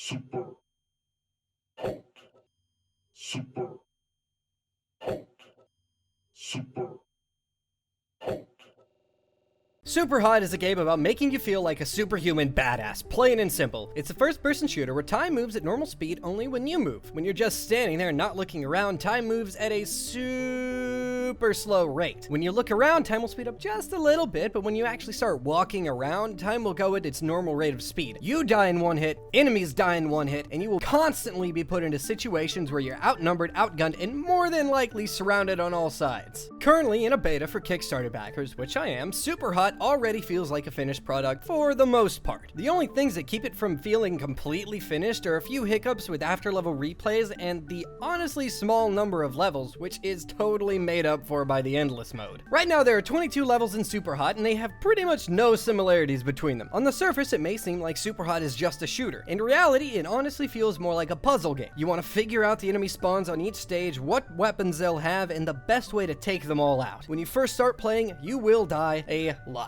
Super hot. Super hot. Super hot. SUPERHOT is a game about making you feel like a superhuman badass, plain and simple. It's a first-person shooter where time moves at normal speed only when you move. When you're just standing there and not looking around, time moves at a super slow rate. When you look around, time will speed up just a little bit, but when you actually start walking around, time will go at its normal rate of speed. You die in one hit, enemies die in one hit, and you will constantly be put into situations where you're outnumbered, outgunned, and more than likely surrounded on all sides. Currently in a beta for Kickstarter backers, which I am, SUPERHOT already feels like a finished product for the most part. The only things that keep it from feeling completely finished are a few hiccups with after-level replays and the honestly small number of levels, which is totally made up for by the endless mode. Right now there are 22 levels in SUPERHOT and they have pretty much no similarities between them. On the surface it may seem like SUPERHOT is just a shooter. In reality it honestly feels more like a puzzle game. You want to figure out the enemy spawns on each stage, what weapons they'll have, and the best way to take them all out. When you first start playing, you will die a lot.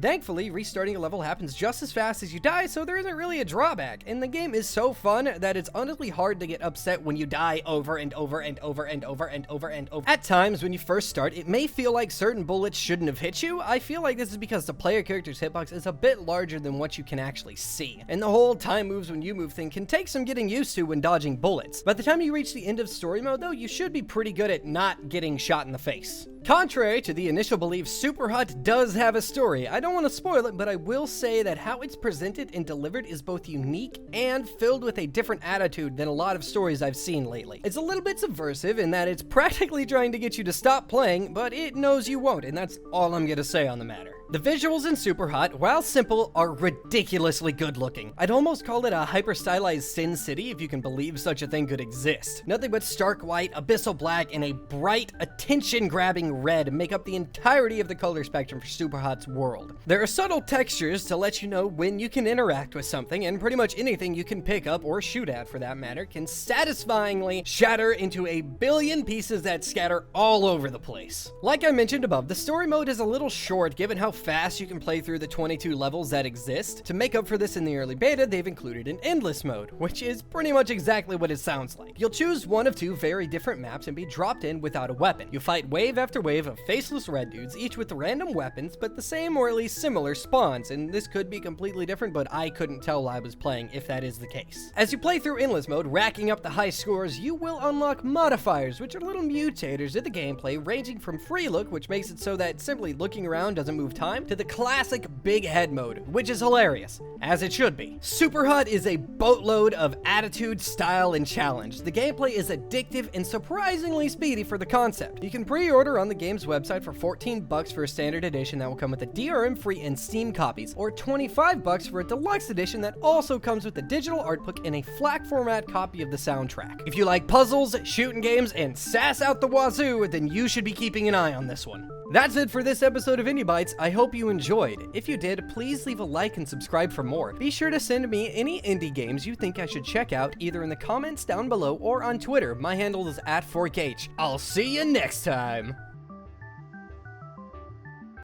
Thankfully, restarting a level happens just as fast as you die, so there isn't really a drawback, and the game is so fun that it's honestly hard to get upset when you die over and over and over and over and over and over. At times, when you first start, it may feel like certain bullets shouldn't have hit you. I feel like this is because the player character's hitbox is a bit larger than what you can actually see, and the whole time moves when you move thing can take some getting used to when dodging bullets. By the time you reach the end of story mode, though, you should be pretty good at not getting shot in the face. Contrary to the initial belief, SUPERHOT does have a story. I don't want to spoil it, but I will say that how it's presented and delivered is both unique and filled with a different attitude than a lot of stories I've seen lately. It's a little bit subversive in that it's practically trying to get you to stop playing, but it knows you won't, and that's all I'm gonna say on the matter. The visuals in SUPERHOT, while simple, are ridiculously good looking. I'd almost call it a hyper-stylized Sin City if you can believe such a thing could exist. Nothing but stark white, abyssal black, and a bright, attention-grabbing red make up the entirety of the color spectrum for SUPERHOT's world. There are subtle textures to let you know when you can interact with something, and pretty much anything you can pick up or shoot at for that matter can satisfyingly shatter into a billion pieces that scatter all over the place. Like I mentioned above, the story mode is a little short given how fast you can play through the 22 levels that exist. To make up for this in the early beta, they've included an endless mode, which is pretty much exactly what it sounds like. You'll choose one of two very different maps and be dropped in without a weapon. You fight wave after wave of faceless red dudes, each with random weapons, but the same or at least similar spawns, and this could be completely different, but I couldn't tell while I was playing if that is the case. As you play through endless mode, racking up the high scores, you will unlock modifiers, which are little mutators of the gameplay, ranging from free look, which makes it so that simply looking around doesn't move time, to the classic big head mode, which is hilarious, as it should be. SUPERHOT is a boatload of attitude, style, and challenge. The gameplay is addictive and surprisingly speedy for the concept. You can pre-order on the game's website for $14 for a standard edition that will come with a DRM-free and Steam copies, or $25 for a deluxe edition that also comes with a digital art book and a FLAC format copy of the soundtrack. If you like puzzles, shooting games, and sass out the wazoo, then you should be keeping an eye on this one. That's it for this episode of Bytes. I hope you enjoyed. If you did, please leave a like and subscribe for more. Be sure to send me any indie games you think I should check out either in the comments down below or on Twitter. My handle is @ForkH. I'll see you next time.